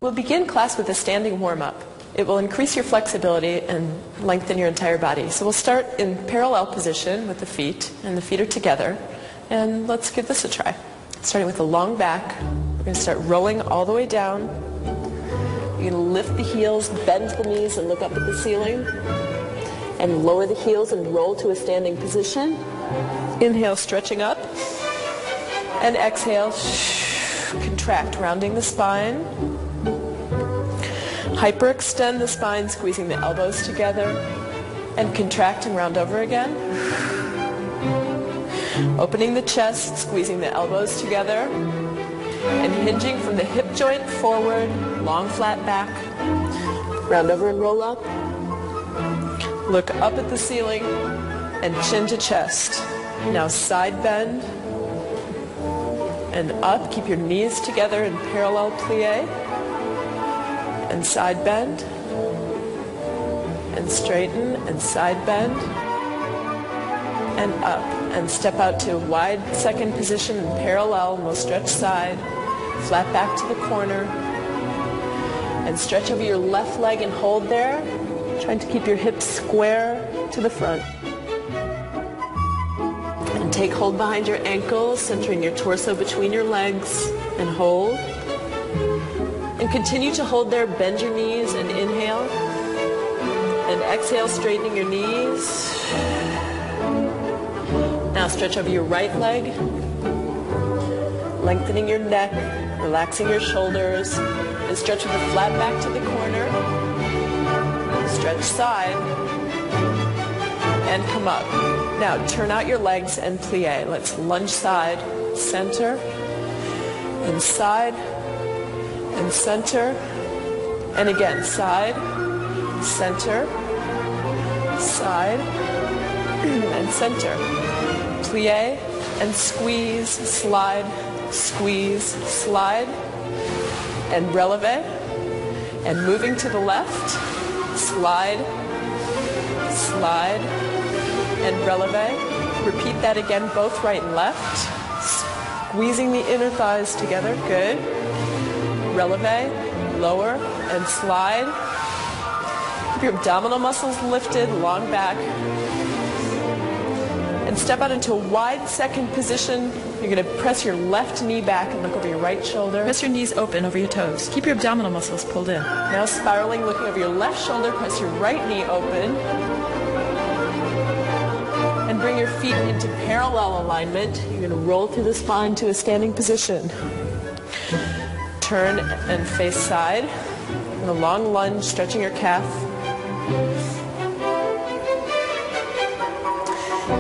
We'll begin class with a standing warm-up. It will increase your flexibility and lengthen your entire body. So we'll start in parallel position with the feet, and the feet are together. And let's give this a try. Starting with a long back, we're going to start rolling all the way down. You're going to lift the heels, bend the knees, and look up at the ceiling. And lower the heels and roll to a standing position. Inhale, stretching up. And exhale, contract, rounding the spine. Hyperextend the spine, squeezing the elbows together. And contract and round over again. Opening the chest, squeezing the elbows together. And hinging from the hip joint forward, long flat back. Round over and roll up. Look up at the ceiling and chin to chest. Now side bend and up. Keep your knees together in parallel plie. And side bend. And straighten and side bend. And up. And step out to a wide second position in parallel. And we'll stretch side. Flat back to the corner. And stretch over your left leg and hold there. Trying to keep your hips square to the front. And take hold behind your ankles, centering your torso between your legs, and hold. And continue to hold there, bend your knees and inhale. And exhale, straightening your knees. Now stretch over your right leg, lengthening your neck, relaxing your shoulders, and stretch with a flat back to the corner. Stretch side and come up. Now turn out your legs and plie. Let's lunge side, center, and side, and center, and again side, center, side, and center. Plie and squeeze, slide, squeeze, slide, and releve. And moving to the left. Slide, slide, and releve. Repeat that again, both right and left. Squeezing the inner thighs together, good. Releve, lower, and slide. Keep your abdominal muscles lifted, long back. And step out into a wide second position. You're going to press your left knee back and look over your right shoulder. Press your knees open over your toes. Keep your abdominal muscles pulled in. Now spiraling, looking over your left shoulder, press your right knee open. And bring your feet into parallel alignment. You're going to roll through the spine to a standing position. Turn and face side. And a long lunge, stretching your calf.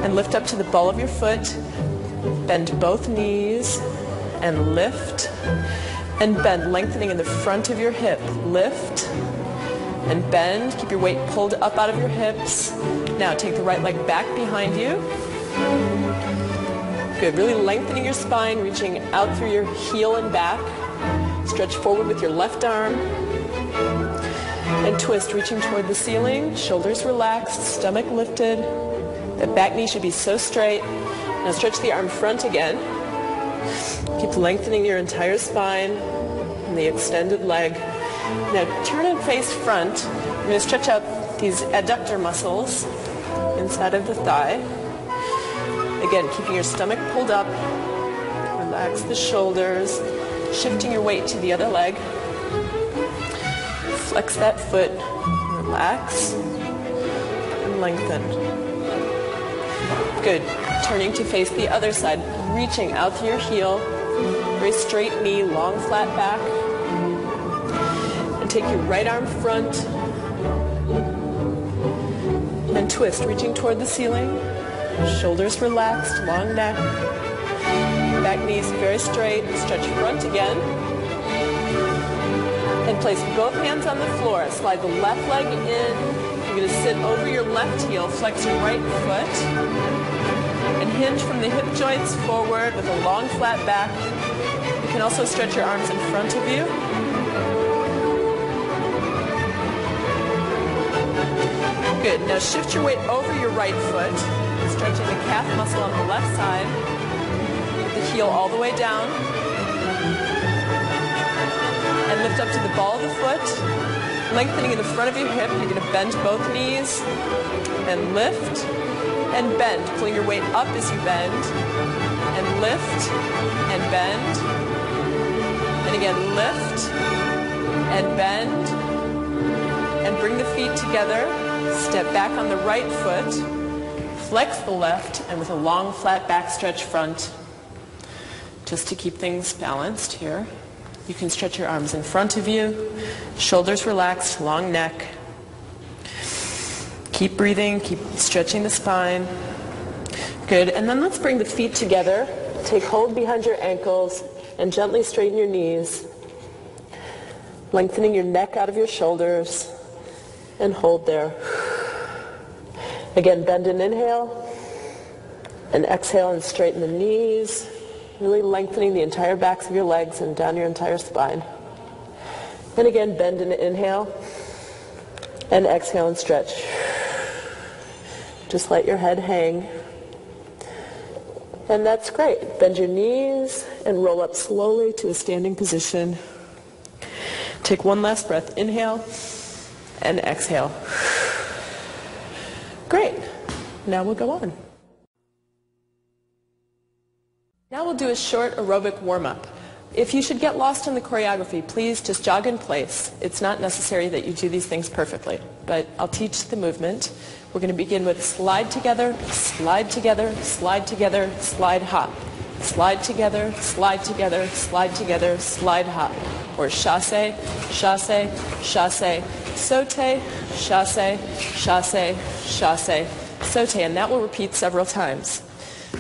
And lift up to the ball of your foot. Bend both knees and lift and bend, lengthening in the front of your hip. Lift and bend. Keep your weight pulled up out of your hips. Now take the right leg back behind you. Good. Really lengthening your spine, reaching out through your heel and back. Stretch forward with your left arm. And twist, reaching toward the ceiling. Shoulders relaxed, stomach lifted. The back knee should be so straight. Now stretch the arm front again. Keep lengthening your entire spine and the extended leg. Now turn and face front. You're going to stretch out these adductor muscles inside of the thigh. Again, keeping your stomach pulled up. Relax the shoulders. Shifting your weight to the other leg. Flex that foot. Relax. And lengthen. Good. Turning to face the other side, reaching out to your heel, very straight knee, long flat back. And take your right arm front and twist, reaching toward the ceiling. Shoulders relaxed, long neck. Back knees very straight. Stretch front again. And place both hands on the floor. Slide the left leg in. You're going to sit over your left heel, flex your right foot. And hinge from the hip joints forward with a long flat back. You can also stretch your arms in front of you. Good. Now shift your weight over your right foot, stretching the calf muscle on the left side. With the heel all the way down. And Lift up to the ball of the foot, lengthening in the front of your hip. You're going to bend both knees and lift and bend. Pulling your weight up as you bend and lift and bend. And again, lift and bend and bring the feet together. Step back on the right foot, flex the left, and with a long flat back stretch front, just to keep things balanced here. You can stretch your arms in front of you, shoulders relaxed, long neck. Keep breathing, keep stretching the spine. Good, and then let's bring the feet together. Take hold behind your ankles and gently straighten your knees, lengthening your neck out of your shoulders, and hold there. Again, bend and inhale, and exhale and straighten the knees, really lengthening the entire backs of your legs and down your entire spine. And again, bend and inhale, and exhale and stretch. Just let your head hang. And that's great. Bend your knees and roll up slowly to a standing position. Take one last breath. Inhale and exhale. Great. Now we'll go on. Now we'll do a short aerobic warm-up. If you should get lost in the choreography, please just jog in place. It's not necessary that you do these things perfectly, but I'll teach the movement. We're going to begin with slide together, slide together, slide together, slide hop. Slide together, slide together, slide together, slide hop. Or chassé, chassé, chassé, sauté, chassé, chassé, chassé, sauté. And that will repeat several times.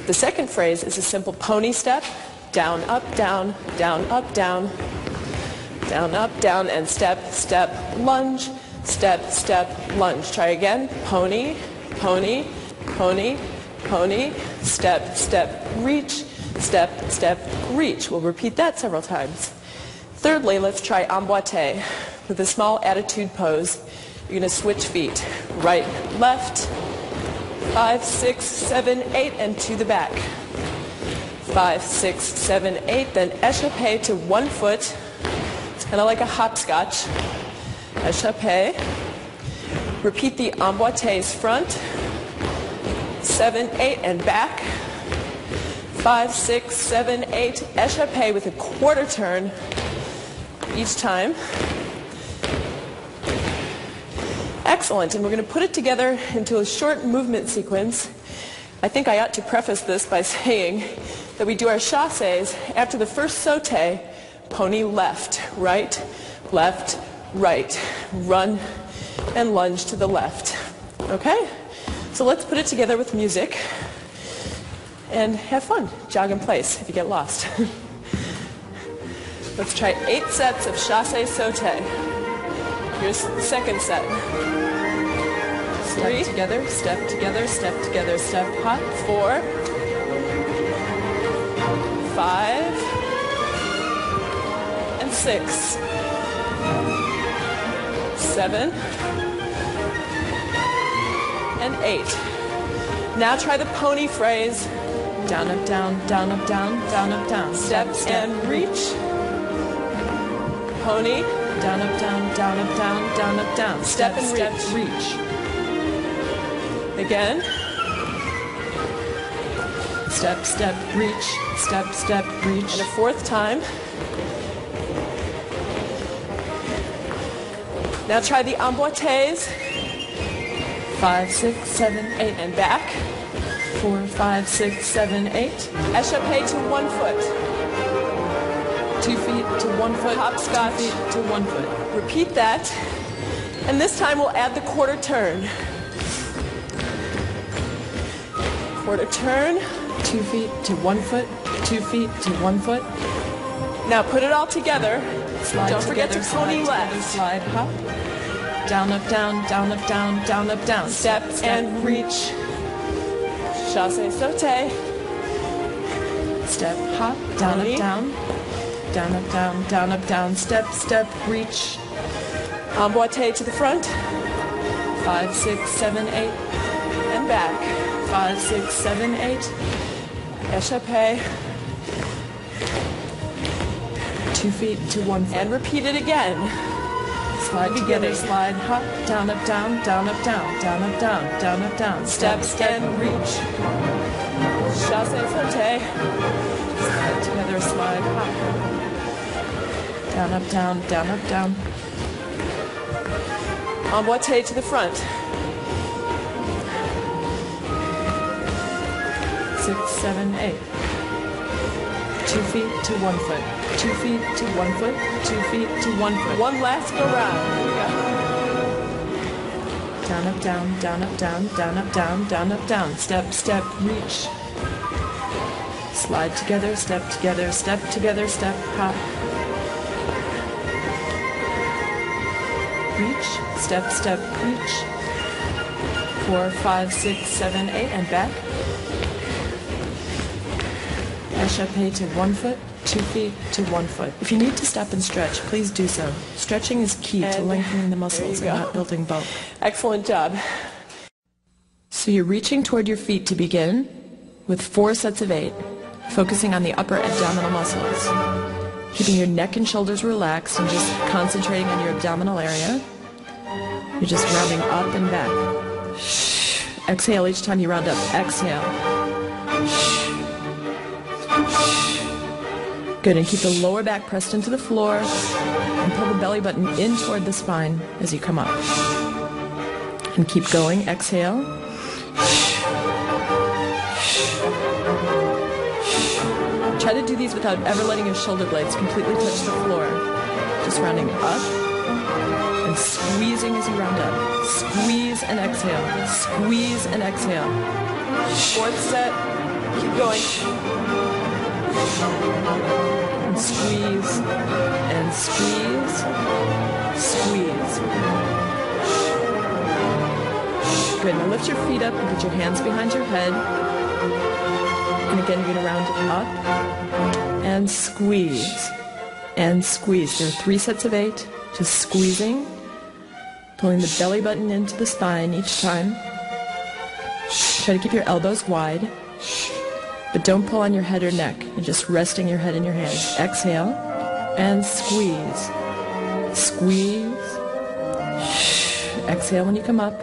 The second phrase is a simple pony step. Down, up, down, down, up, down, down, up, down, and step, step, lunge, step, step, lunge. Try again. Pony, pony, pony, pony, step, step, reach, step, step, reach. We'll repeat that several times. Thirdly, let's try emboîté. With a small attitude pose, you're going to switch feet. Right, left, 5, 6, 7, 8, and to the back. 5, 6, 7, 8, then échappé to one foot. It's kind of like a hopscotch. Échappé. Repeat the emboîtés front. 7, 8, and back. 5, 6, 7, 8, échappé with a quarter turn each time. Excellent, and we're going to put it together into a short movement sequence. I think I ought to preface this by saying that we do our chassés after the first sauté, pony left, right, run and lunge to the left. Okay? So let's put it together with music and have fun. Jog in place if you get lost. Let's try 8 sets of chassé sauté. Here's the second set. 3, together, step together, step together, step hop. 4, 5, and 6, 7, and 8. Now try the pony phrase. Down, up, down, down, up, down, down, up, down. Step, step, and reach. Pony. Down, up, down, down, up, down, down, up, down. Step and reach. Step, reach. Again. Step, step, reach. Step, step, reach. And a fourth time. Now try the emboîtés. 5, 6, 7, 8, and back. 4, 5, 6, 7, 8. Échappé to one foot. 2 feet to 1 foot. Hopscotch. 2 feet to 1 foot. Repeat that. And this time we'll add the quarter turn. Quarter turn. 2 feet to 1 foot. 2 feet to 1 foot. Now put it all together. Slide Don't forget to pony left. Slide, hop. Down, up, down, down, up, down, down, up, down. Step and reach. Chassé sauté. Step, hop, down, up, down. Down, up, down, down, up, down. Step, step, reach. Emboîté to the front. 5, 6, 7, 8. And back. 5, 6, 7, 8. Échappé. 2 feet to 1 foot. And repeat it again. Slide together, slide, hop, down, up, down, down, up, down, down, up, down, down, up, down. Step, step, and reach. Chasse sauté. Slide together, slide, hop. Down, up, down, down, up, down. Emboîté to the front. 6, 7, 8. 2 feet to 1 foot. 2 feet to 1 foot. 2 feet to 1 foot. One last go round. Here we go. Down, up, down, down, up, down, down, up, down, down, up, down. Step, step, reach. Slide together, step, step, hop. Reach, step, step, reach. 4, 5, 6, 7, 8, and back. Échappé to 1 foot, 2 feet to 1 foot. If you need to stop and stretch, please do so. Stretching is key to lengthening the muscles and not building bulk. Excellent job. So you're reaching toward your feet to begin with 4 sets of 8, focusing on the upper abdominal muscles. Keeping your neck and shoulders relaxed and just concentrating on your abdominal area. You're just rounding up and back. Exhale each time you round up. Exhale. Good, and keep the lower back pressed into the floor and pull the belly button in toward the spine as you come up. And keep going. Exhale. Try to do these without ever letting your shoulder blades completely touch the floor. Just rounding up and squeezing as you round up. Squeeze and exhale. Squeeze and exhale. 4th set. Keep going. And squeeze and squeeze. Squeeze. Good. Now lift your feet up and put your hands behind your head. And again, you're going to round up and squeeze and squeeze. There are 3 sets of 8. Just squeezing, pulling the belly button into the spine each time. Try to keep your elbows wide, but don't pull on your head or neck. You're just resting your head in your hands. Exhale and squeeze. Squeeze. Exhale when you come up.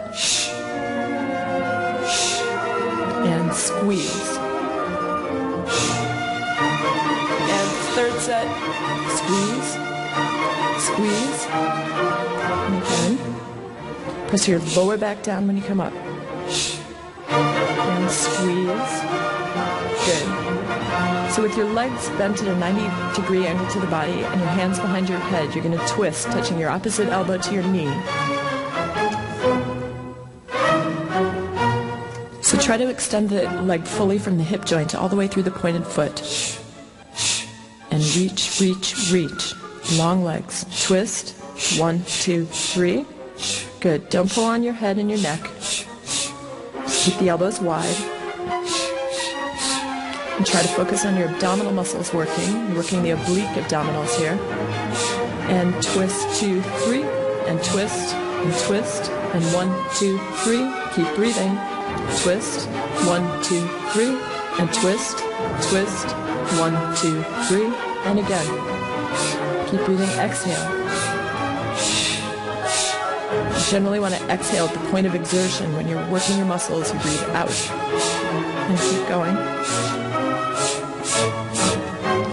And squeeze. 3rd set. Squeeze, squeeze, and again. Press your lower back down when you come up. And squeeze. Good. So with your legs bent at a 90-degree angle to the body and your hands behind your head, you're going to twist, touching your opposite elbow to your knee. So try to extend the leg fully from the hip joint all the way through the pointed foot. And reach, reach, reach. Long legs. Twist. 1, 2, 3. Good. Don't pull on your head and your neck. Keep the elbows wide. And try to focus on your abdominal muscles working. You're working the oblique abdominals here. And twist, 2, 3. And twist, and twist. And 1, 2, 3. Keep breathing. Twist. 1, 2, 3. And twist, twist. 1, 2, 3. And again. Keep breathing. Exhale. You generally want to exhale at the point of exertion. When you're working your muscles, you breathe out. And keep going.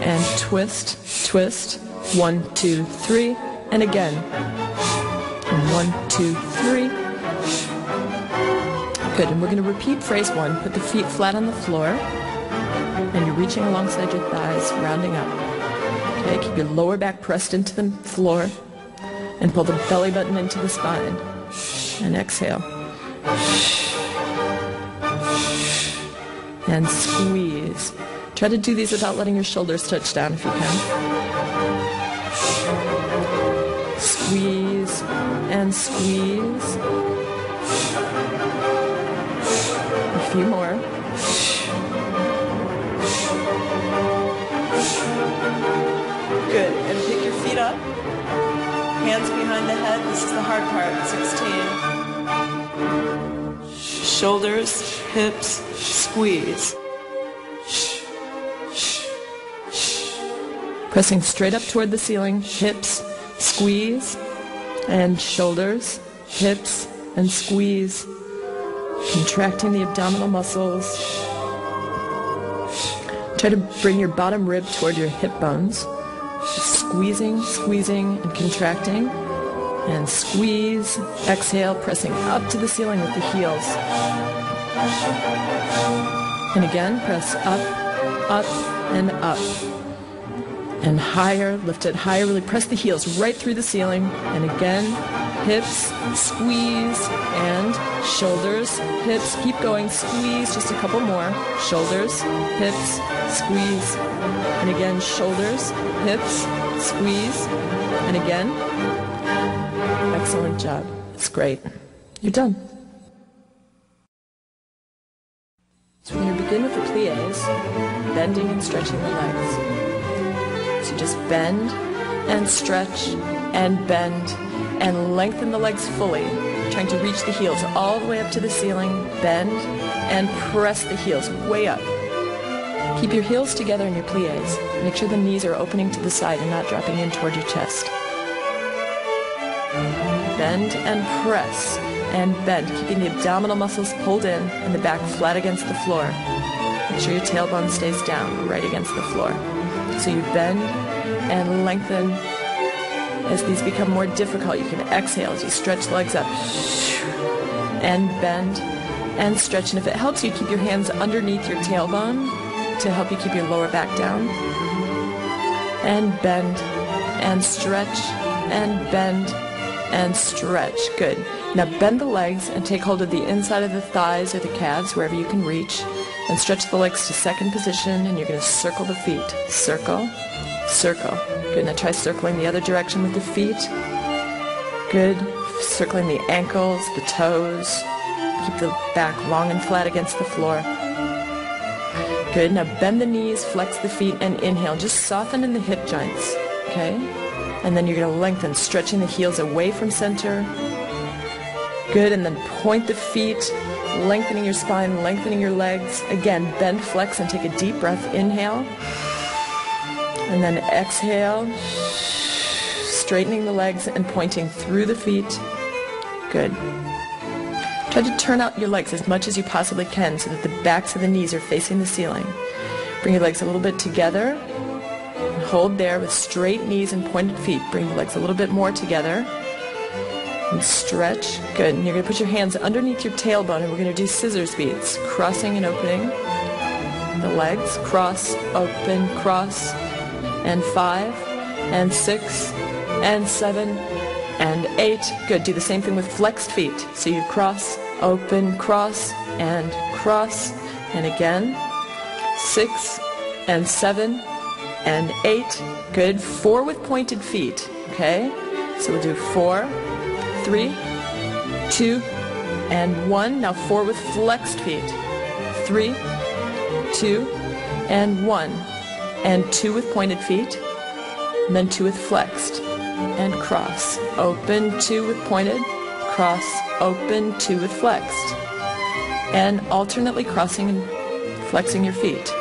And twist, twist. 1, 2, 3. And again. And 1, 2, 3. Good. And we're going to repeat phrase 1. Put the feet flat on the floor. And you're reaching alongside your thighs, rounding up. Okay, keep your lower back pressed into the floor. And pull the belly button into the spine. And exhale. And squeeze. Try to do these without letting your shoulders touch down if you can. Squeeze and squeeze. A few more. Good. And pick your feet up. Hands behind the head. This is the hard part. 16. Shoulders, hips, squeeze. Pressing straight up toward the ceiling, hips, squeeze, and shoulders, hips, and squeeze. Contracting the abdominal muscles. Try to bring your bottom rib toward your hip bones. Squeezing, squeezing, and contracting. And squeeze, exhale, pressing up to the ceiling with the heels. And again, press up, up, and up. And higher, lift it higher, really press the heels right through the ceiling. And again, hips, squeeze, and shoulders, hips, keep going, squeeze, just a couple more. Shoulders, hips, squeeze. And again, shoulders, hips, squeeze. And again. Excellent job. It's great. You're done. So we're going to begin with the plies, bending and stretching the legs. So just bend and stretch and bend and lengthen the legs fully, trying to reach the heels all the way up to the ceiling. Bend and press the heels way up. Keep your heels together in your plies. Make sure the knees are opening to the side and not dropping in toward your chest. Bend and press and bend, keeping the abdominal muscles pulled in and the back flat against the floor. Make sure your tailbone stays down, right against the floor. So you bend and lengthen. As these become more difficult, you can exhale as you stretch the legs up. And bend and stretch. And if it helps you, keep your hands underneath your tailbone to help you keep your lower back down. And bend and stretch and bend and stretch. Good. Now bend the legs and take hold of the inside of the thighs or the calves, wherever you can reach, and stretch the legs to second position, and you're going to circle the feet. Circle, circle. Good. Now try circling the other direction with the feet. Good. Circling the ankles, the toes. Keep the back long and flat against the floor. Good. Now bend the knees, flex the feet, and inhale. Just soften in the hip joints. Okay? And then you're going to lengthen, stretching the heels away from center. Good, and then point the feet, lengthening your spine, lengthening your legs. Again, bend, flex, and take a deep breath. Inhale. And then exhale, straightening the legs and pointing through the feet. Good. Try to turn out your legs as much as you possibly can so that the backs of the knees are facing the ceiling. Bring your legs a little bit together. Hold there with straight knees and pointed feet. Bring the legs a little bit more together. And stretch. Good. And you're going to put your hands underneath your tailbone, and we're going to do scissors beats. Crossing and opening the legs. Cross, open, cross. And 5, and 6, and 7, and 8. Good. Do the same thing with flexed feet. So you cross, open, cross, and cross. And again. 6, and 7, and 8. Good. 4 with pointed feet. Okay? So we'll do 4, 3, 2, and 1. Now 4 with flexed feet. 3, 2, and 1. And 2 with pointed feet. And then 2 with flexed. And cross. Open, 2 with pointed. Cross, open, 2 with flexed. And alternately crossing and flexing your feet.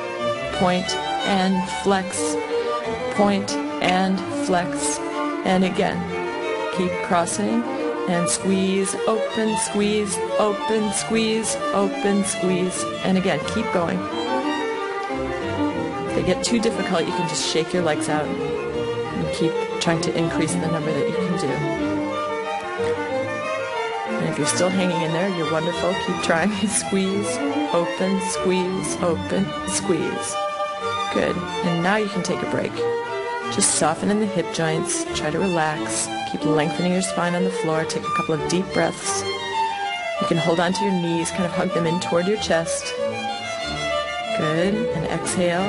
Point and flex. Point and flex. And again, keep crossing and squeeze, open, squeeze, open, squeeze, open, squeeze. And again, keep going. If they get too difficult, you can just shake your legs out and keep trying to increase the number that you can do. And if you're still hanging in there, you're wonderful. Keep trying. Squeeze, open, squeeze, open, squeeze. Good. And now you can take a break. Just soften in the hip joints. Try to relax. Keep lengthening your spine on the floor. Take a couple of deep breaths. You can hold onto your knees, kind of hug them in toward your chest. Good. And exhale.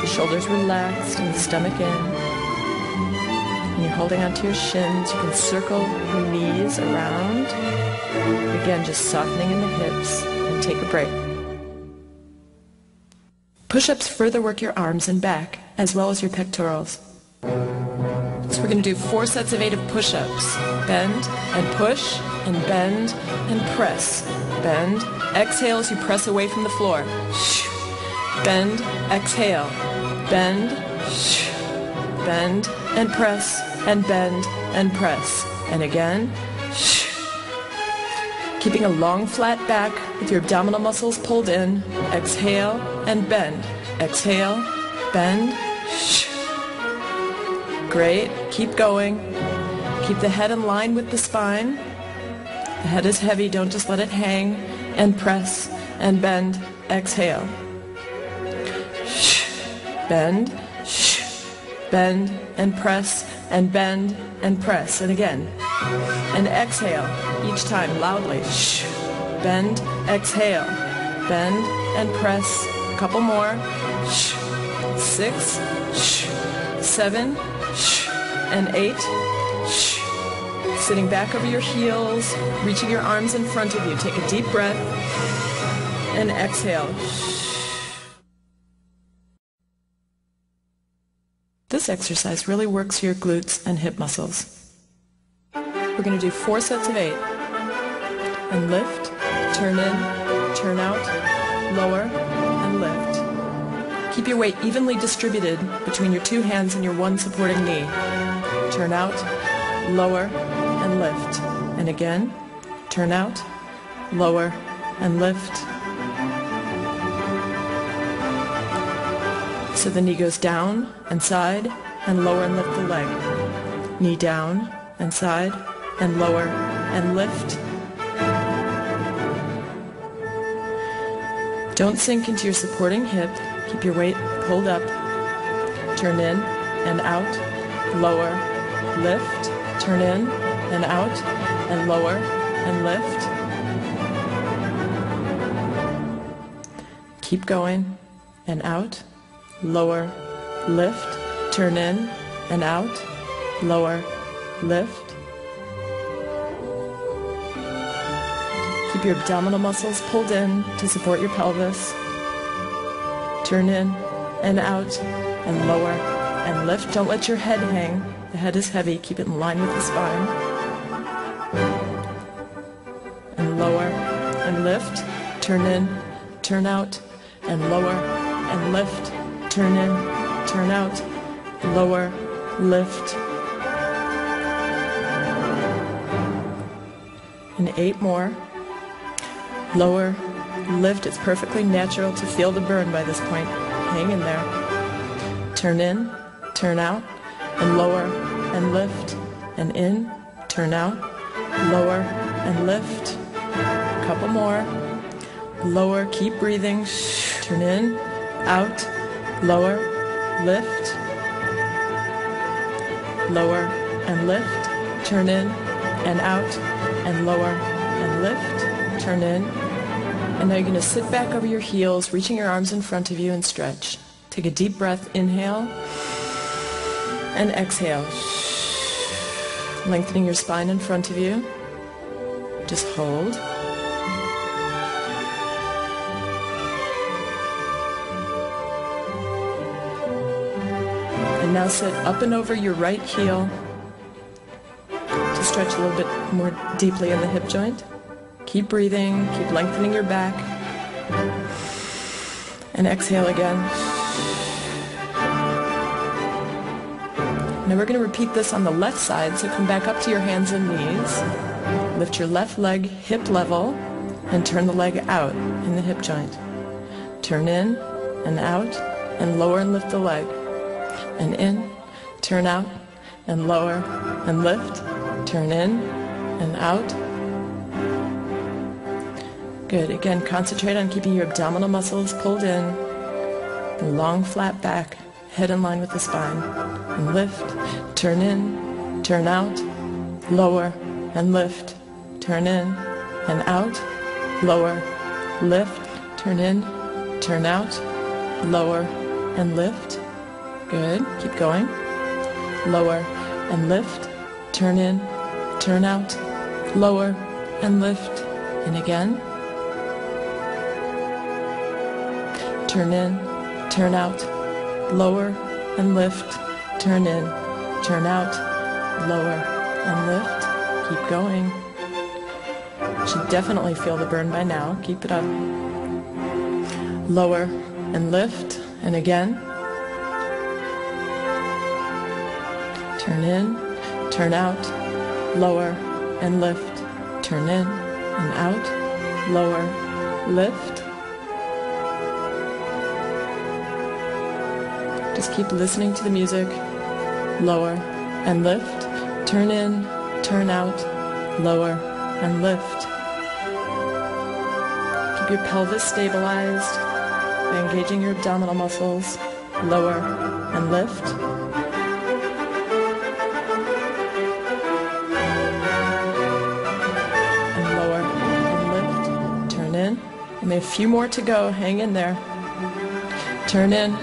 The shoulders relaxed and the stomach in. And you're holding onto your shins. You can circle your knees around. Again, just softening in the hips. And take a break. Push-ups further work your arms and back, as well as your pectorals. So we're going to do 4 sets of 8 of push-ups. Bend and push, and bend and press. Bend, exhale as you press away from the floor. Bend, exhale. Bend, bend and press and bend and press. And again. Keeping a long flat back with your abdominal muscles pulled in. Exhale and bend. Exhale, bend. Great. Keep going. Keep the head in line with the spine. The head is heavy. Don't just let it hang. And press and bend. Exhale. Bend. Bend and press and bend and press. And again. And exhale each time loudly. Bend, exhale. Bend and press. A couple more. 6, 7, and 8. Sitting back over your heels, reaching your arms in front of you. Take a deep breath and exhale. This exercise really works your glutes and hip muscles. We're going to do 4 sets of 8. And lift, turn in, turn out, lower, and lift. Keep your weight evenly distributed between your 2 hands and your 1 supporting knee. Turn out, lower, and lift. And again, turn out, lower, and lift. So the knee goes down and side, and lower and lift the leg. Knee down and side, and lower, and lift. Don't sink into your supporting hip. Keep your weight pulled up. Turn in and out, lower, lift. Turn in and out, and lower, and lift. Keep going, and out, lower, lift. Turn in and out, lower, lift. Keep your abdominal muscles pulled in to support your pelvis. Turn in and out and lower and lift. Don't let your head hang. The head is heavy. Keep it in line with the spine. And lower and lift. Turn in, turn out, and lower and lift. Turn in, turn out, lower, lift. And 8 more. Lower, lift. It's perfectly natural to feel the burn by this point. Hang in there. Turn in, turn out, and lower, and lift. And in, turn out, lower, and lift. A couple more. Lower, keep breathing. Turn in, out, lower, lift. Lower, and lift. Turn in, and out, and lower, and lift. Turn in. And now you're going to sit back over your heels, reaching your arms in front of you, and stretch. Take a deep breath, inhale, and exhale. Lengthening your spine in front of you. Just hold. And now sit up and over your right heel to stretch a little bit more deeply in the hip joint. Keep breathing, keep lengthening your back. And exhale again. Now we're going to repeat this on the left side, so come back up to your hands and knees. Lift your left leg hip level and turn the leg out in the hip joint. Turn in and out and lower and lift the leg. And in, turn out and lower and lift. Turn in and out. Good. Again, concentrate on keeping your abdominal muscles pulled in. Long flat back, head in line with the spine. And lift, turn in, turn out, lower, and lift. Turn in and out, lower, lift. Turn in, turn out, lower, and lift. Good. Keep going. Lower and lift. Turn in, turn out, lower, and lift. And again. Turn in, turn out, lower, and lift. Turn in, turn out, lower, and lift. Keep going. You should definitely feel the burn by now. Keep it up. Lower and lift. And again. turn in, turn out, lower, and lift. Turn in and out, lower, lift. Just keep listening to the music. Lower and lift. Turn in, turn out, lower, and lift. Keep your pelvis stabilized by engaging your abdominal muscles. Lower and lift. And lower and lift. Turn in. Only a few more to go. Hang in there. Turn in,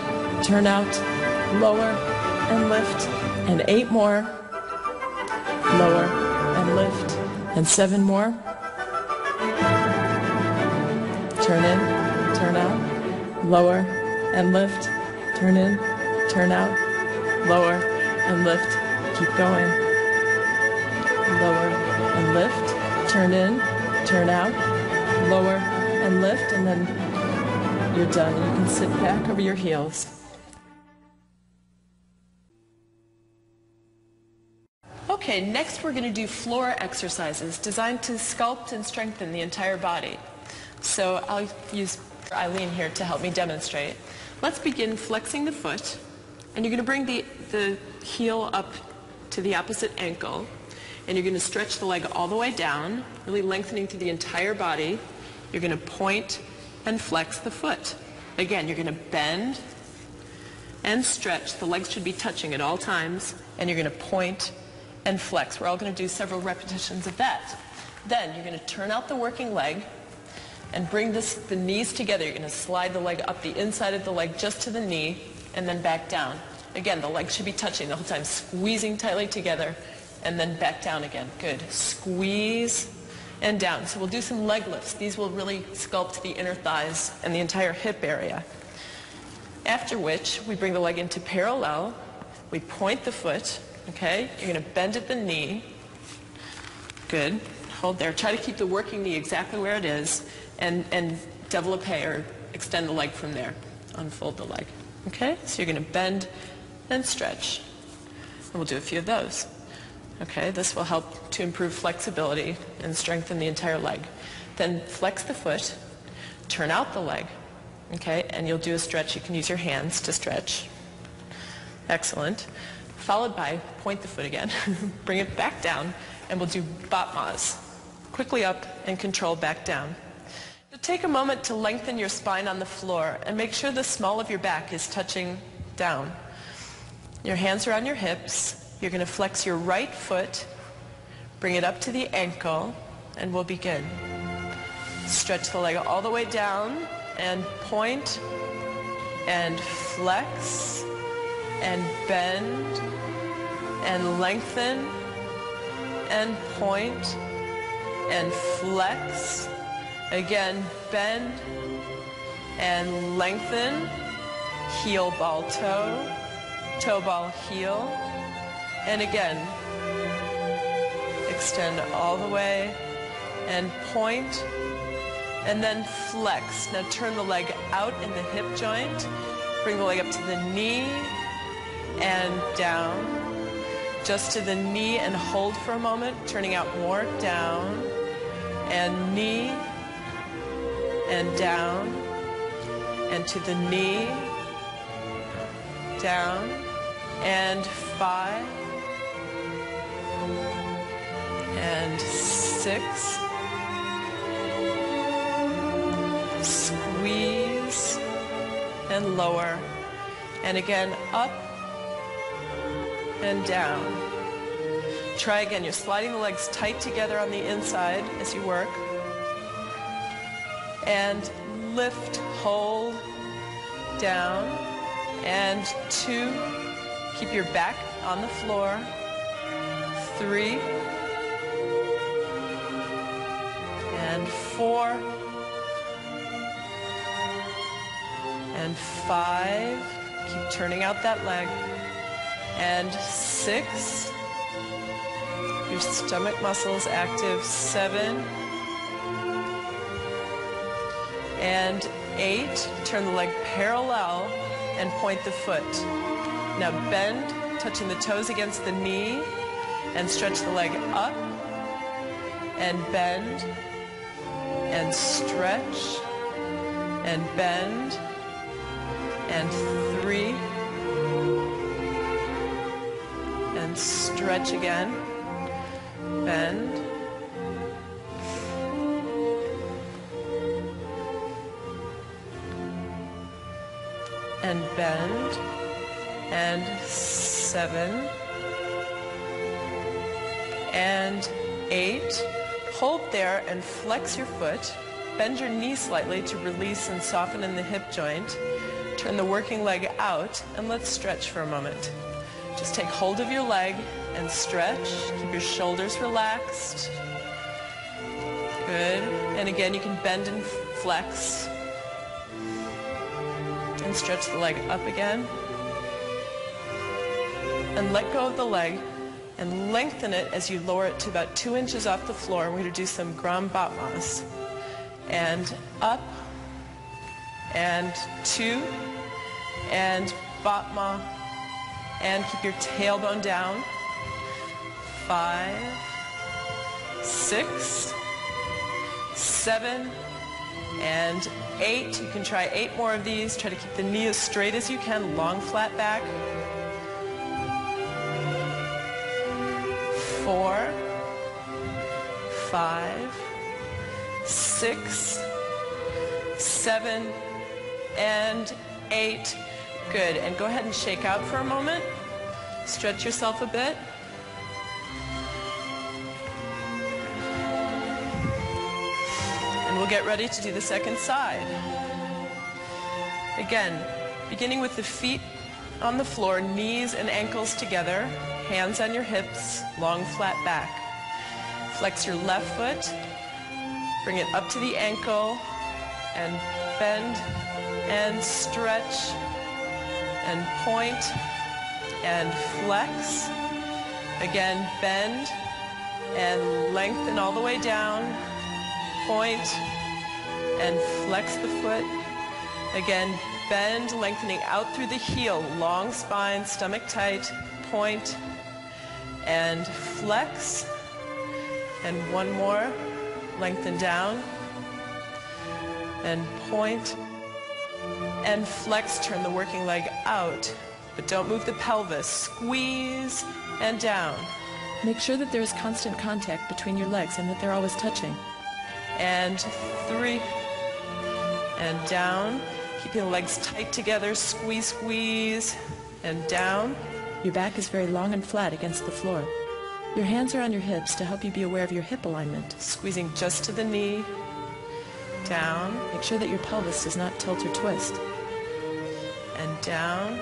turn out, lower, and lift. And 8 more. Lower and lift. And 7 more. Turn in, turn out, lower, and lift. Turn in, turn out, lower, and lift. Keep going. Lower and lift. Turn in, turn out, lower, and lift. And then you're done. You can sit back over your heels. Okay, next we're going to do floor exercises designed to sculpt and strengthen the entire body. So I'll use Eileen here to help me demonstrate. Let's begin flexing the foot, and you're going to bring the heel up to the opposite ankle, and you're going to stretch the leg all the way down, really lengthening through the entire body. You're going to point and flex the foot. Again, you're going to bend and stretch. The legs should be touching at all times, and you're going to point and flex. We're all going to do several repetitions of that. Then you're going to turn out the working leg and bring the knees together. You're going to slide the leg up the inside of the leg just to the knee and then back down. Again, the legs should be touching the whole time, squeezing tightly together and then back down again. Good. Squeeze and down. So we'll do some leg lifts. These will really sculpt the inner thighs and the entire hip area. After which, we bring the leg into parallel. We point the foot. Okay? You're going to bend at the knee. Good. Hold there. Try to keep the working knee exactly where it is. And développé, or extend the leg from there. Unfold the leg. Okay? So you're going to bend and stretch. And we'll do a few of those. Okay? This will help to improve flexibility and strengthen the entire leg. Then flex the foot. Turn out the leg. Okay? And you'll do a stretch. You can use your hands to stretch. Excellent. Followed by point the foot again. Bring it back down. And we'll do battements. Quickly up and control back down. Take a moment to lengthen your spine on the floor and make sure the small of your back is touching down. Your hands are on your hips. You're going to flex your right foot, bring it up to the ankle, and we'll begin. Stretch the leg all the way down and point and flex and bend and lengthen and point and flex. Again, bend and lengthen, heel ball toe, toe ball heel, and again, extend all the way and point, and then flex. Now turn the leg out in the hip joint, bring the leg up to the knee and down, just to the knee and hold for a moment, turning out more, down, and knee, and down, and to the knee, down, and 5, and 6, squeeze, and lower, and again up and down. Try again. You're sliding the legs tight together on the inside as you work. And lift, hold, down, and 2, keep your back on the floor, 3, and 4, and 5, keep turning out that leg, and 6, your stomach muscles active, 7, and 8, turn the leg parallel and point the foot. Now bend touching the toes against the knee, and stretch the leg up, and bend, and stretch, and bend, and 3, and stretch again, bend, and bend, and 7, and 8. Hold there and flex your foot. Bend your knee slightly to release and soften in the hip joint. Turn the working leg out, and let's stretch for a moment. Just take hold of your leg and stretch. Keep your shoulders relaxed. Good. And again, you can bend and flex. And stretch the leg up again. And let go of the leg and lengthen it as you lower it to about 2 inches off the floor. We're going to do some Gram Batmas. And up, and 2, and Batma, and keep your tailbone down. 5, 6, 7, and 8. You can try 8 more of these. Try to keep the knee as straight as you can, long flat back. 4, 5, 6, 7, and 8. Good. And go ahead and shake out for a moment. Stretch yourself a bit. And we'll get ready to do the second side. Again, beginning with the feet on the floor, knees and ankles together, hands on your hips, long flat back. Flex your left foot, bring it up to the ankle, and bend, and stretch, and point, and flex. Again, bend, and lengthen all the way down, point, and flex the foot. Again, bend, lengthening out through the heel, long spine, stomach tight, point, and flex. And one more, lengthen down, and point, and flex, turn the working leg out, but don't move the pelvis, squeeze, and down. Make sure that there is constant contact between your legs and that they're always touching. And 3, and down, keeping the legs tight together, squeeze, squeeze, and down. Your back is very long and flat against the floor. Your hands are on your hips to help you be aware of your hip alignment. Squeezing just to the knee, down. Make sure that your pelvis does not tilt or twist. And down,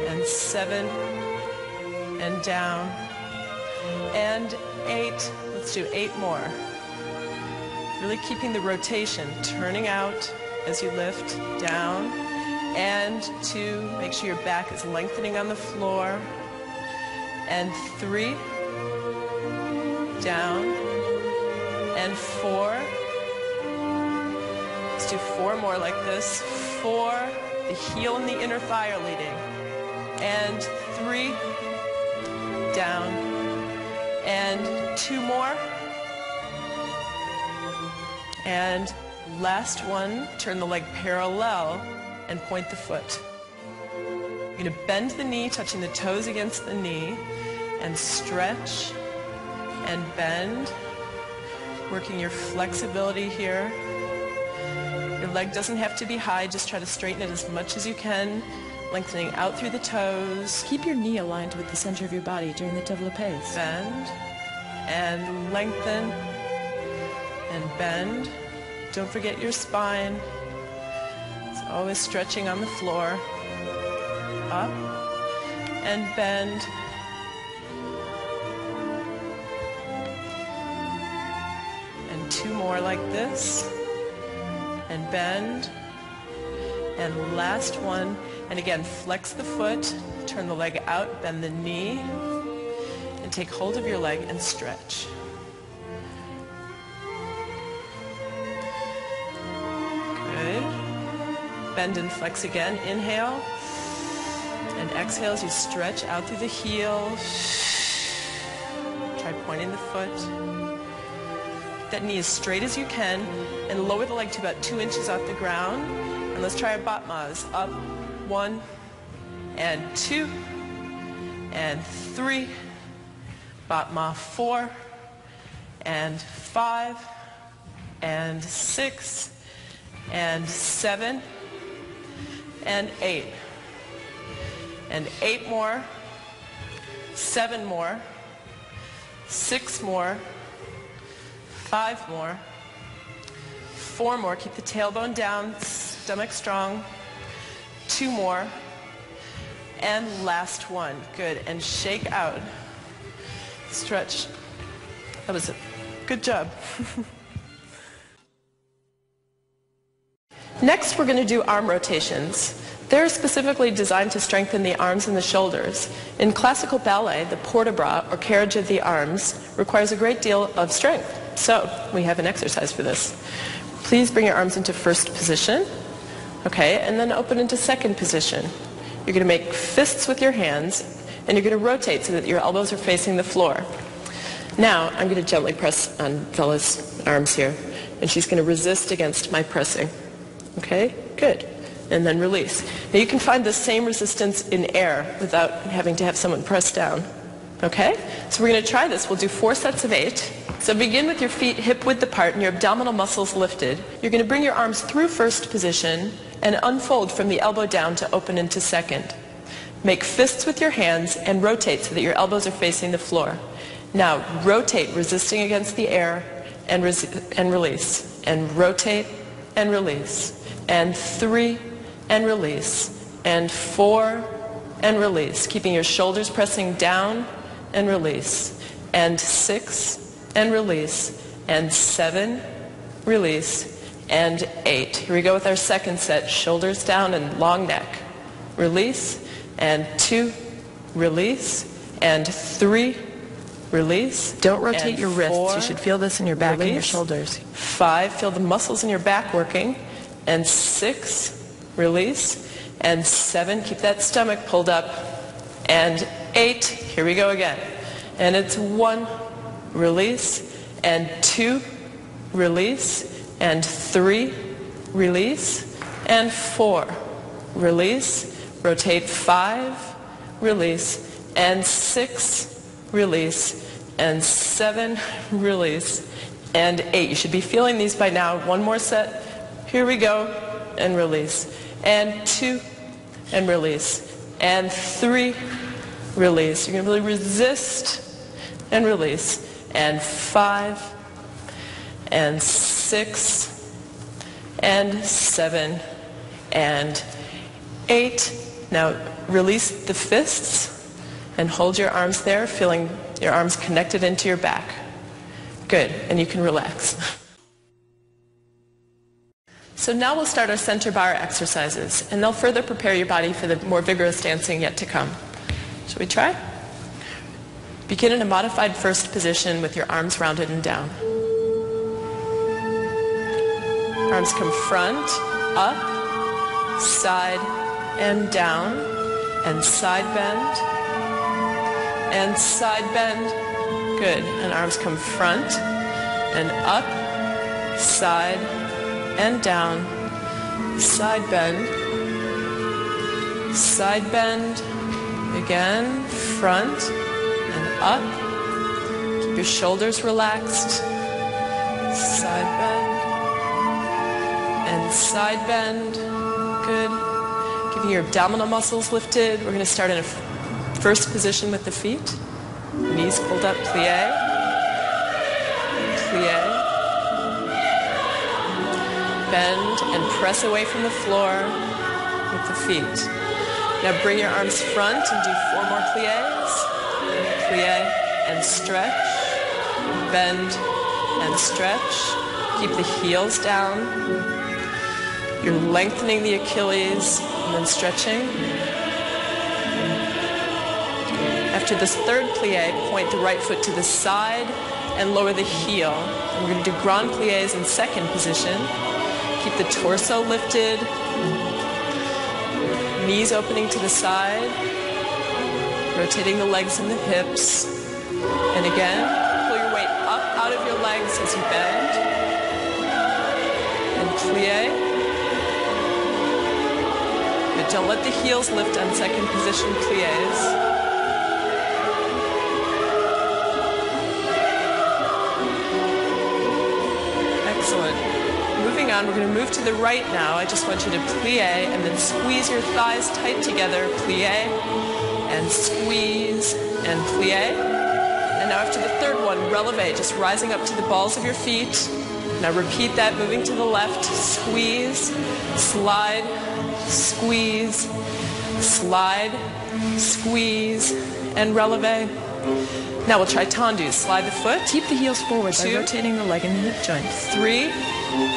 and 7, and down, and 8. Let's do 8 more. Really keeping the rotation, turning out as you lift, down, and 2. Make sure your back is lengthening on the floor, and 3, down, and 4. Let's do 4 more like this. 4, the heel and the inner thigh are leading, and 3, down, and 2 more, and last one, turn the leg parallel and point the foot. You're going to bend the knee, touching the toes against the knee, and stretch and bend, working your flexibility here. Your leg doesn't have to be high, just try to straighten it as much as you can, lengthening out through the toes. Keep your knee aligned with the center of your body during the développés. Bend and lengthen and bend. Don't forget your spine. It's always stretching on the floor. Up and bend. And 2 more like this. And bend. And last one. And again, flex the foot, turn the leg out, bend the knee, and take hold of your leg and stretch. Good. Bend and flex again. Inhale and exhale as you stretch out through the heel. Try pointing the foot. Keep that knee as straight as you can and lower the leg to about 2 inches off the ground. And let's try our Batmas. Up, 1 and 2 and 3. Batma 4 and 5 and 6 and 7 and 8 and 8 more, 7 more, 6 more, 5 more, 4 more. Keep the tailbone down, stomach strong. 2 more, and last one. Good. And shake out. Stretch. That was it. Good job. Next, we're going to do arm rotations. They're specifically designed to strengthen the arms and the shoulders. In classical ballet, the port de bras, or carriage of the arms, requires a great deal of strength. So, we have an exercise for this. Please bring your arms into first position. Okay, and then open into second position. You're going to make fists with your hands, and you're going to rotate so that your elbows are facing the floor. Now, I'm going to gently press on Bella's arms here, and she's going to resist against my pressing. Okay, good. And then release. Now you can find the same resistance in air without having to have someone press down. Okay? So we're going to try this. We'll do 4 sets of 8. So begin with your feet hip width apart and your abdominal muscles lifted. You're going to bring your arms through first position and unfold from the elbow down to open into second. Make fists with your hands and rotate so that your elbows are facing the floor. Now rotate, resisting against the air, and release. And rotate and release. And 3 and release. And 4 and release. Keeping your shoulders pressing down and release. And 6 and release. And 7, release. And 8. Here we go with our second set. Shoulders down and long neck. Release. And 2, release. And 3, release. Don't rotate your wrists. You should feel this in your back and your shoulders. 5, feel the muscles in your back working. And 6, release. And 7, keep that stomach pulled up. And 8, here we go again. And it's 1, release. And 2, release. And 3, release. And 4, release. Rotate 5, release. And 6, release. And 7, release. And 8. You should be feeling these by now. One more set. Here we go. And release. And 2, and release. And 3, release. You're going to really resist and release. And 5, and 6, and 7, and 8. Now release the fists and hold your arms there, feeling your arms connected into your back. Good, and you can relax. So now we'll start our center bar exercises, and they'll further prepare your body for the more vigorous dancing yet to come. Shall we try? Begin in a modified first position with your arms rounded and down. Arms come front, up, side, and down, and side bend, and side bend. Good. And arms come front, and up, side, and down, side bend, again, front and up. Keep your shoulders relaxed, side bend, and side bend. Good. Keeping your abdominal muscles lifted. We're going to start in a first position with the feet. Knees pulled up, plie, plie. Bend and press away from the floor with the feet. Now bring your arms front and do 4 more plies. Plie and stretch. Bend and stretch. Keep the heels down. You're lengthening the Achilles and then stretching. After this third plie, point the right foot to the side and lower the heel. And we're going to do grand plies in second position. Keep the torso lifted, knees opening to the side, rotating the legs and the hips. And again, pull your weight up out of your legs as you bend. And plie. Good. Don't let the heels lift on second position plies. Excellent. Moving on, we're going to move to the right now. I just want you to plie and then squeeze your thighs tight together. Plie and squeeze and plie. And now after the third one, releve, just rising up to the balls of your feet. Now repeat that, moving to the left. Squeeze, slide, squeeze, slide, squeeze, and releve. Now we'll try tendu. Slide the foot. Keep the heels forward by rotating the leg and the hip joints. 3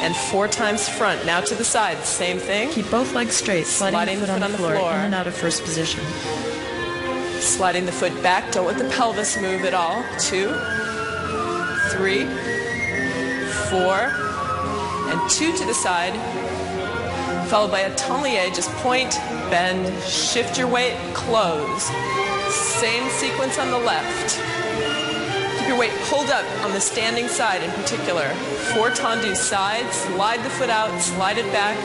and 4 times front. Now to the side. Same thing. Keep both legs straight, sliding the foot on the floor, in and out of first position. Sliding the foot back. Don't let the pelvis move at all. 2, 3, 4, and 2 to the side. Followed by a tendu. Just point, bend, shift your weight, close. Same sequence on the left. Keep your weight pulled up on the standing side in particular. 4 tendu side, slide the foot out, slide it back.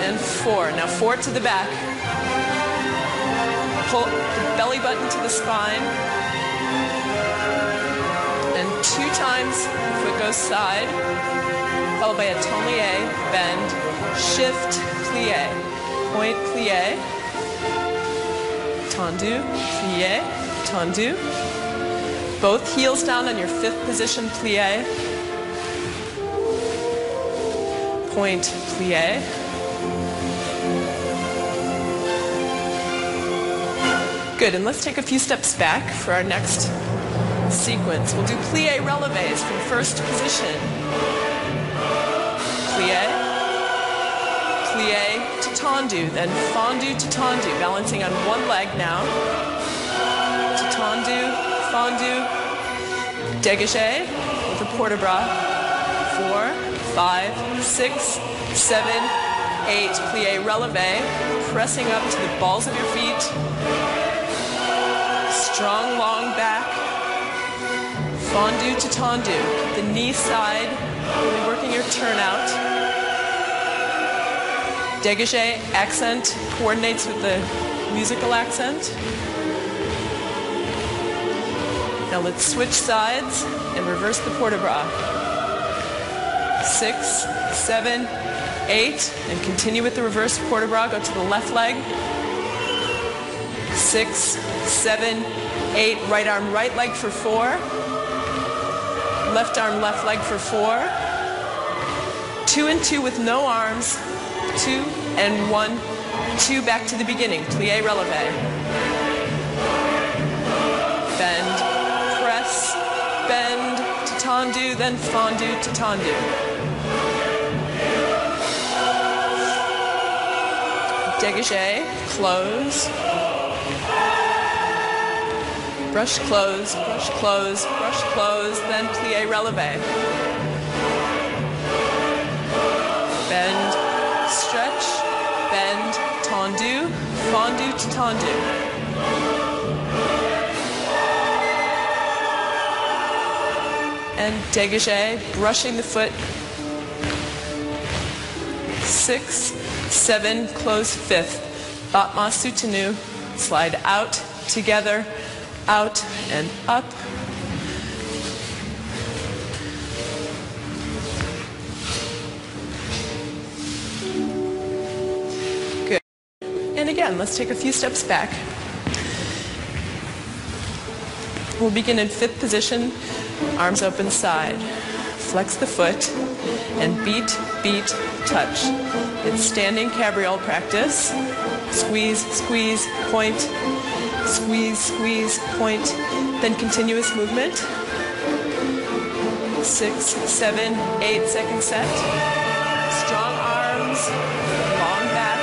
And 4. Now 4 to the back. Pull the belly button to the spine. And 2 times the foot goes side. Followed by a tendu, bend, shift, plie. Point, plie. Tendu, plie, tendu. Both heels down on your 5th position, plie. Point, plie. Good, and let's take a few steps back for our next sequence. We'll do plie releves from first position. Plie, plie to tendu, then fondu to tendu, balancing on one leg now. To tendu, fondu, dégagé with a port de bras. 4, 5, 6, 7, 8. Plie releve, pressing up to the balls of your feet. Strong, long back. Fondu to tendu. The knee side, really working your turnout. Dégagé, accent, coordinates with the musical accent. Now let's switch sides and reverse the port de bras. 6, 7, 8, and continue with the reverse port de bras. Go to the left leg. 6, 7, 8. Right arm, right leg for 4. Left arm, left leg for 4. 2 and 2 with no arms. 2 and 1, 2 back to the beginning. Plie releve. Bend, press, bend to tendu, then fondu to tendu. Dégagé, close. Brush close, brush close, brush close, then plie releve. Bend, stretch, bend, tendu, fondu to tendu. And dégagé, brushing the foot. 6, 7, close 5th. Battement soutenu, slide out, together, out and up. Good. And again, let's take a few steps back. We'll begin in 5th position, arms open side. Flex the foot and beat, beat, touch. It's standing cabriole practice. Squeeze, squeeze, point. Squeeze, squeeze, point. Then continuous movement. 6, 7, 8, second set. Strong arms, long back,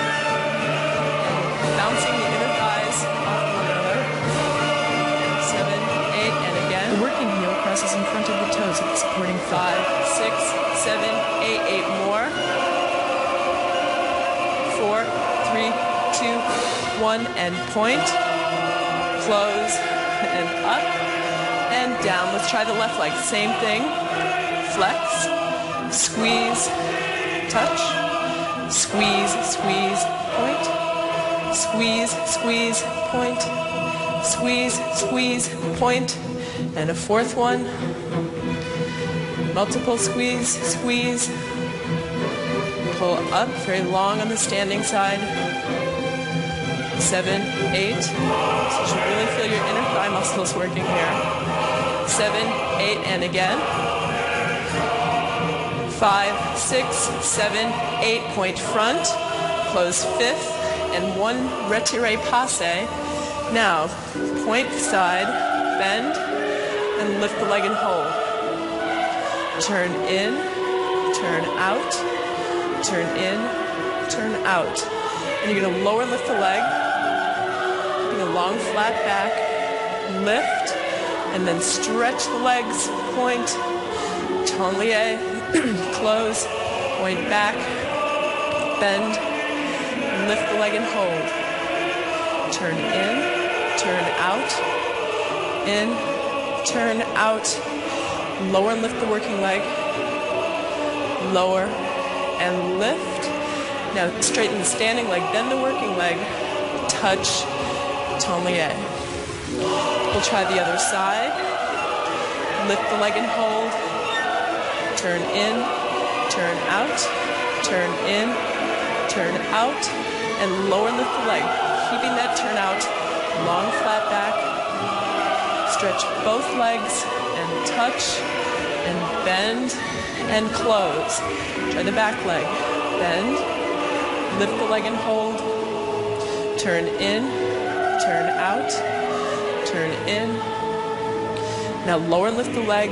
and bouncing the inner thighs off one another. 7, 8, and again. The working heel crosses in front of the toes with supporting foot. 5, 6, 7, 8, 8 more. 4, 3, 2, 1, and point. close, and up, and down. Let's try the left leg. Same thing. Flex, squeeze, touch, squeeze, squeeze, point, squeeze, squeeze, point, squeeze, squeeze, point, and a fourth one. Multiple squeeze, squeeze, pull up, very long on the standing side. 7, 8. So you should really feel your inner thigh muscles working here. 7, 8, and again. 5, 6, 7, 8. Point front, close fifth, and one retiré passe. Now, point side, bend, and lift the leg and hold. Turn in, turn out, turn in, turn out. And you're going to lower and lift the leg, a long flat back, lift, and then stretch the legs, point, tenlier, close, point back, bend, lift the leg and hold. Turn in, turn out, in, turn out, lower and lift the working leg, lower and lift. Now straighten the standing leg, then the working leg, touch, tenlier. We'll try the other side. Lift the leg and hold. Turn in, turn out, turn in, turn out, and lower and lift the leg. Keeping that turn out, long flat back. Stretch both legs and touch and bend and close. Try the back leg. Bend, lift the leg and hold. Turn in, turn out, turn in. Now lower and lift the leg.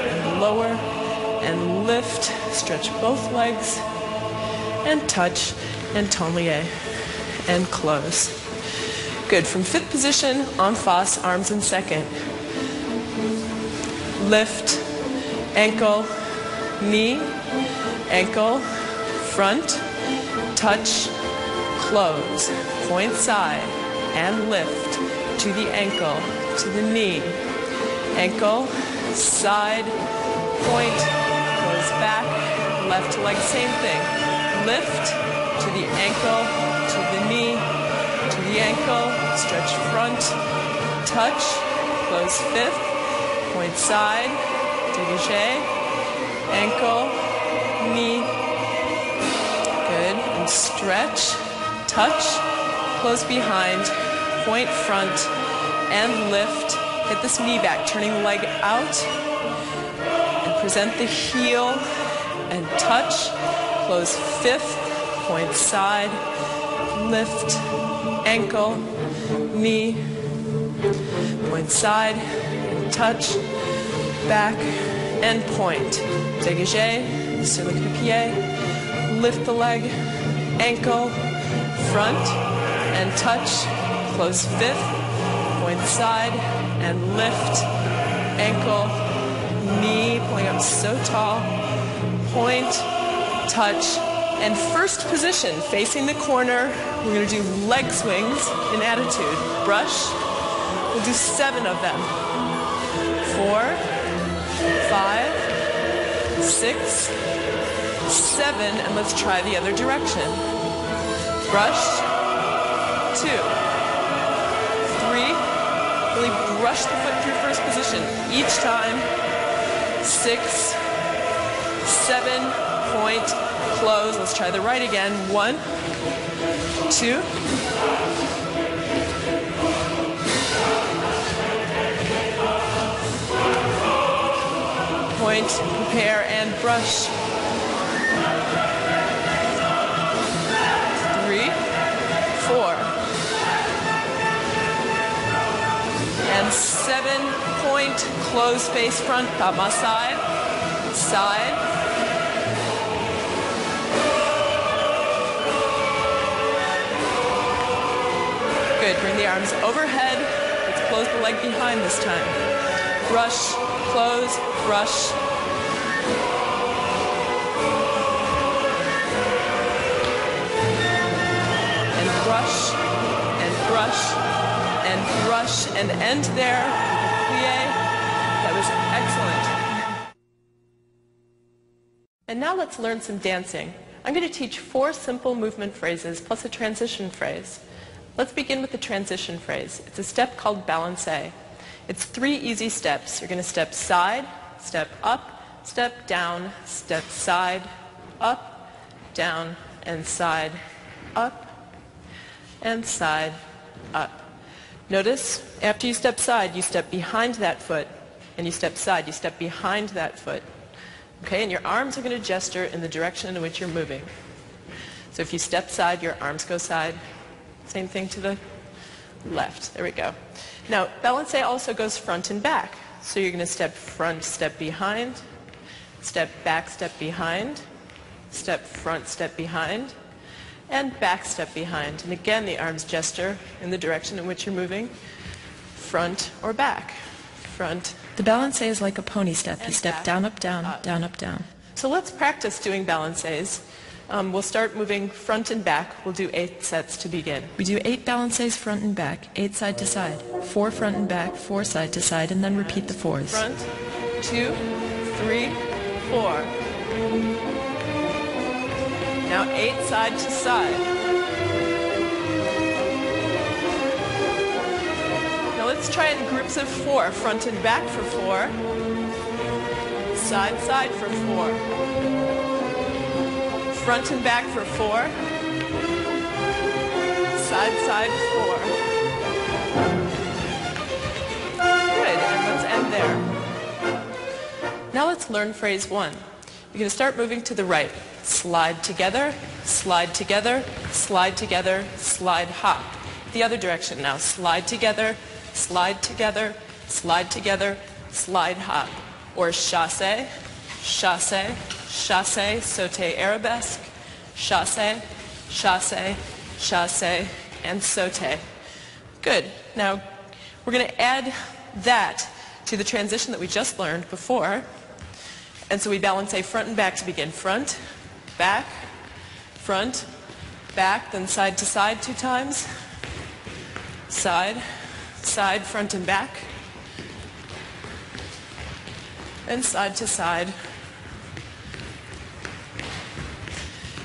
And lower and lift. Stretch both legs. And touch and tenlier. And close. Good. From fifth position, en face, arms in second. Lift, ankle, knee, ankle, front, touch, close, point side, and lift to the ankle, to the knee, ankle, side, point, close back, left leg, same thing, lift to the ankle, to the knee, to the ankle, stretch front, touch, close fifth, point side, dégagé, ankle, knee, good, and stretch, touch, close behind, point front, and lift. Hit this knee back, turning the leg out, and present the heel, and touch, close fifth, point side, lift, ankle, knee, point side, and touch, back, and point. Dégagé, sur le pied, lift the leg, ankle, front, and touch, close fifth, point side, and lift, ankle, knee, pulling up so tall, point, touch, and first position, facing the corner, we're going to do leg swings in attitude. Brush, we'll do 7 of them. 4, 5, 6, 7, and let's try the other direction. Brush, 2, 3, really brush the foot through first position. Each time, 6, 7, point, close. Let's try the right again. 1, 2, point, prepare, and brush. 3, 4, and 7, point, close, face front, pama side, side, good, bring the arms overhead, let's close the leg behind this time, brush, close, brush, and brush, flush and end there with a plie. That was excellent. And now let's learn some dancing. I'm going to teach 4 simple movement phrases plus a transition phrase. Let's begin with the transition phrase. It's a step called balancé. It's 3 easy steps. You're going to step side, step up, step down, step side, up, down, and side, up, and side, up. Notice, after you step side, you step behind that foot, and you step side, you step behind that foot. Okay, and your arms are going to gesture in the direction in which you're moving. So if you step side, your arms go side. Same thing to the left. There we go. Now, balancé also goes front and back. So you're going to step front, step behind, step back, step behind, step front, step behind, and back, step behind. And again, the arms gesture in the direction in which you're moving, front or back, front. The balancé is like a pony step. You step down, up, down, down, up, down. So let's practice doing balancés. We'll start moving front and back. We'll do 8 sets to begin. We do 8 balancés front and back, 8 side to side, 4 front and back, 4 side to side, and then repeat the 4s. Front, 2, 3, 4. Now 8 side to side. Now let's try it in groups of 4. Front and back for 4. Side, side for 4. Front and back for 4. Side, side 4. Good, and let's end there. Now let's learn phrase 1. You're going to start moving to the right. Slide together, slide together, slide together, slide hop. The other direction now. Slide together, slide together, slide together, slide hop. Or chassé, chassé, chassé, sauté arabesque, chassé, chassé, chassé, and sauté. Good. Now, we're going to add that to the transition that we just learned before. And so we balancé front and back to begin. Front, back, then side to side 2 times. Side, side, front and back. And side to side.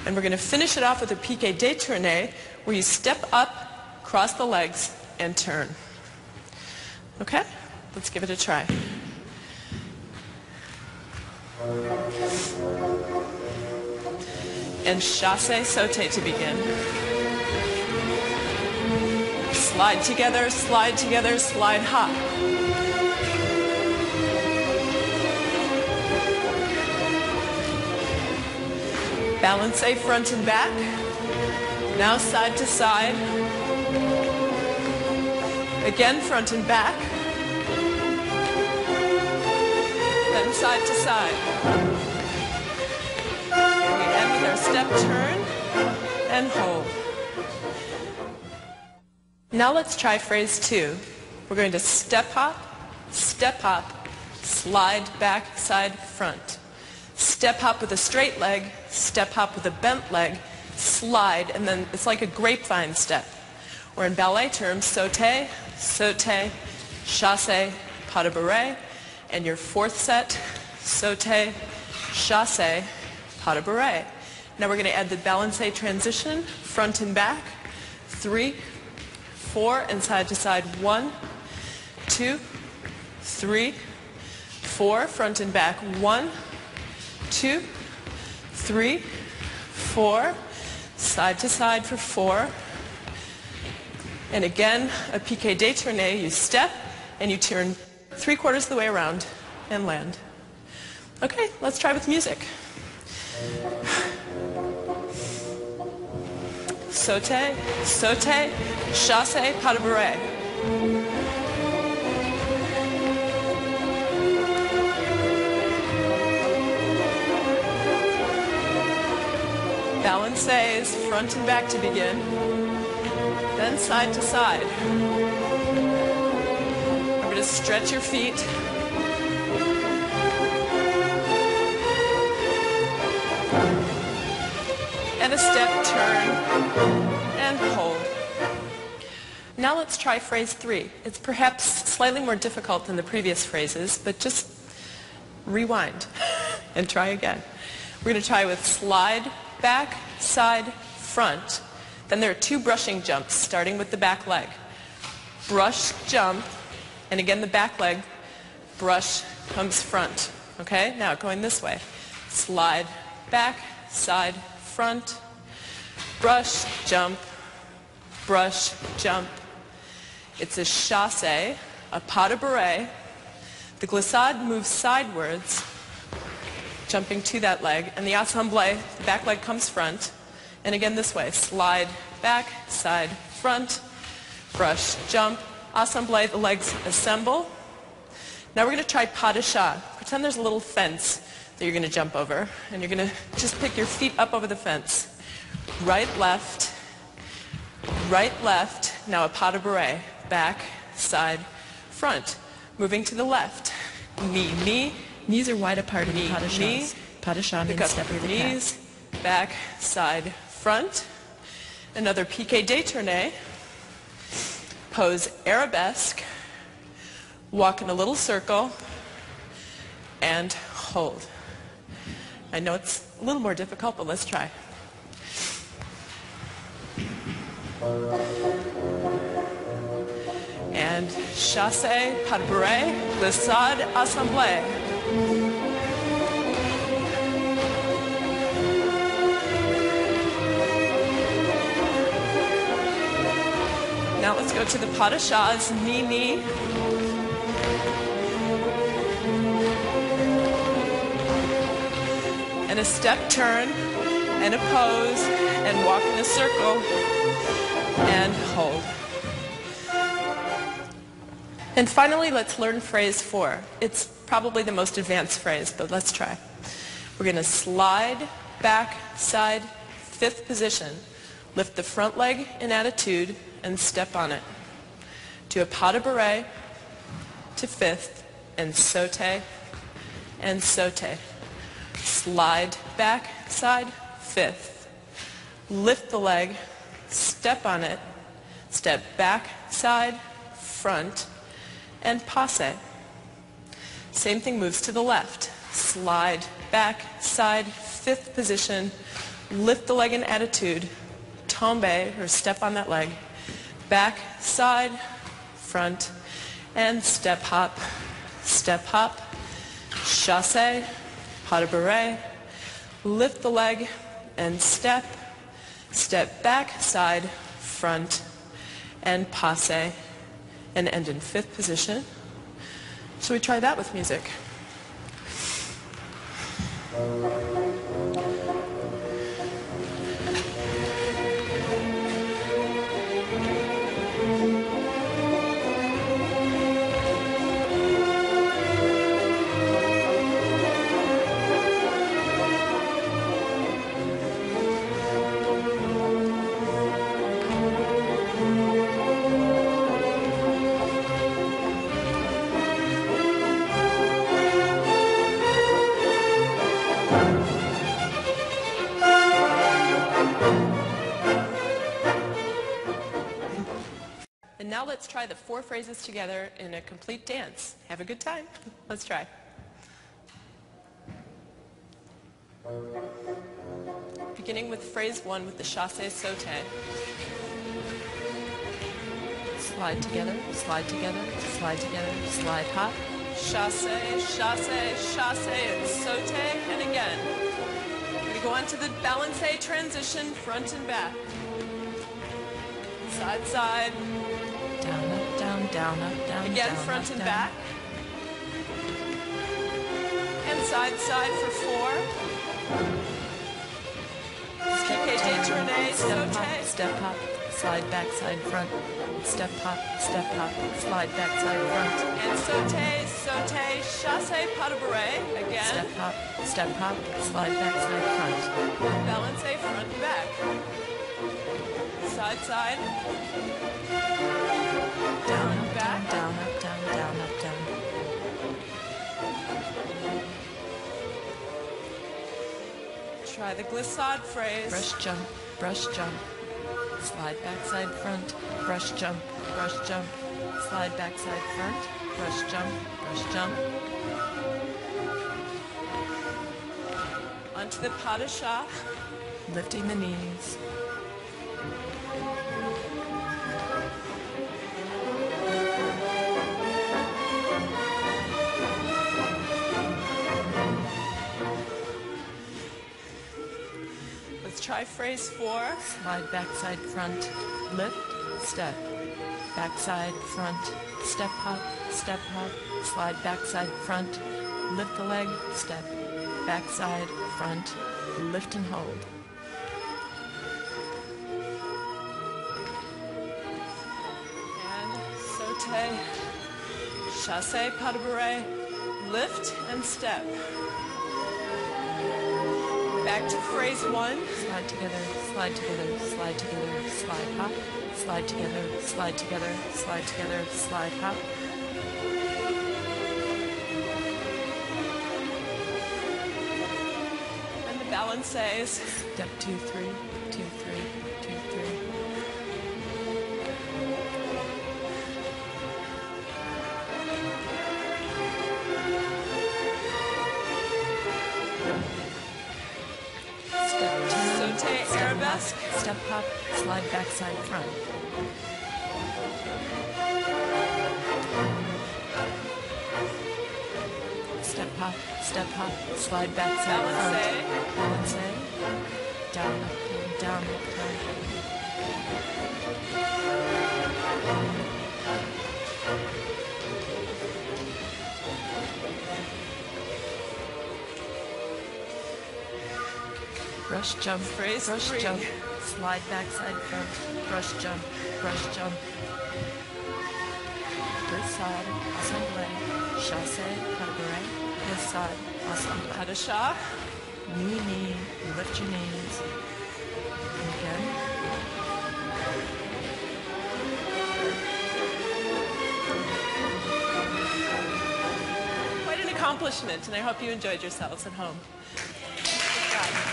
And we're going to finish it off with a piqué détourné, where you step up, cross the legs, and turn. Okay? Let's give it a try. And chassé, sauté to begin. Slide together, slide hop. Balancé front and back. Now side to side. Again front and back. Then side to side. And we end with our step turn and hold. Now let's try phrase 2. We're going to step hop, slide back, side, front. Step hop with a straight leg, step hop with a bent leg, slide, and then it's like a grapevine step. Or in ballet terms, sauté, sauté, chassé, pas de bourrée, and your 4th set, sauté, chassé, pas de bourrée. Now we're going to add the balancé transition, front and back, 3, 4, and side to side, 1, 2, 3, 4, front and back, 1, 2, 3, 4, side to side for 4. And again, a piqué détourné, you step and you turn 3/4 of the way around and land. Okay, let's try with music. Sauté, sauté, chassé, pas de bourrée. Balancés, front and back to begin, then side to side. Remember to stretch your feet. And a step turn and hold. Now let's try phrase 3. It's perhaps slightly more difficult than the previous phrases, but just rewind and try again. We're going to try with slide, back, side, front. Then there are 2 brushing jumps, starting with the back leg. Brush, jump, and again the back leg, brush, comes front. Okay? Now going this way. Slide, back, side, front, brush, jump, brush, jump. It's a chasse, a pas de bourrée. The glissade moves sidewards, jumping to that leg, and the assemblée, the back leg comes front. And again this way, slide, back, side, front, brush, jump, assemblée, the legs assemble. Now we're going to try pas de chat. Pretend there's a little fence that you're going to jump over, and you're going to just pick your feet up over the fence. Right, left, now a pas de bourrée, back, side, front. Moving to the left, knee, knee. Knees are wide apart in knee, pas de knee. chat. Pas de chat Pick means up step your with the cat. knees, back, side, front. Another piqué détourné. Pose arabesque. Walk in a little circle. And hold. I know it's a little more difficult, but let's try. And chasse, pas de bourrée, glissade, assemblée. Now let's go to the pas de chats, knee, knee. And a step turn, and a pose, and walk in a circle, and hold. And finally, let's learn phrase 4. It's probably the most advanced phrase, but let's try. We're going to slide, back, side, 5th position. Lift the front leg in attitude and step on it. Do a pas de bourrée to 5th, and sauté, and sauté. Slide, back, side, 5th. Lift the leg, step on it, step back, side, front, and passe. Same thing moves to the left. Slide, back, side, 5th position. Lift the leg in attitude. Tombe, or step on that leg. Back, side, front, and step hop, chasse, pas de bourrée. Lift the leg and step, step back, side, front, and passe. And end in 5th position. Shall we try that with music? And now let's try the 4 phrases together in a complete dance. Have a good time. Let's try. Beginning with phrase 1 with the chasse sauté. Slide together, slide together, slide together, slide hop. Chasse, chasse, chasse, and sauté, and again. We're going to go on to the balancé transition, front and back. Side, side. Down, up, down, down, up, down. Again, down, front up, and down. back. And side, side for 4. Piqué détourné, Step sauté. hop, step hop, slide back, side, front. Step hop, slide back, side, front. And sauté, sauté, chasse, pas de bourrée. Again. Step hop, slide back, side, front. Balancé, front and back. Side, side. Down, up, back. down, up, down, down, up, down. Try the glissade phrase. Brush, jump, slide back, side, front, brush, jump, brush jump, slide backside front, brush jump, brush jump. Onto the pas de chat. Lifting the knees. Let's try phrase 4. Slide backside front, lift, step. Backside front, step hop, slide backside front, lift the leg, step. Backside front, lift and hold. And sauté, chassé, pas de bourrée, lift and step. Back to phrase 1. Slide together, slide together, slide together, slide hop. Slide together, slide together, slide together, slide hop. And the balances. Step 2, 3, 2, 3, 2, 3. Sauté, arabesque. Step hop, slide backside front. Step hop, slide backside front. Balance. Down, down, down. Brush jump, Phrase brush 3. jump, slide backside front, brush jump, brush jump. Glissade, assemblée, chassé, carburé, glissade, assemblée. Pas de chat. Knee, lift your knees. And again. Quite an accomplishment, and I hope you enjoyed yourselves at home. Good job.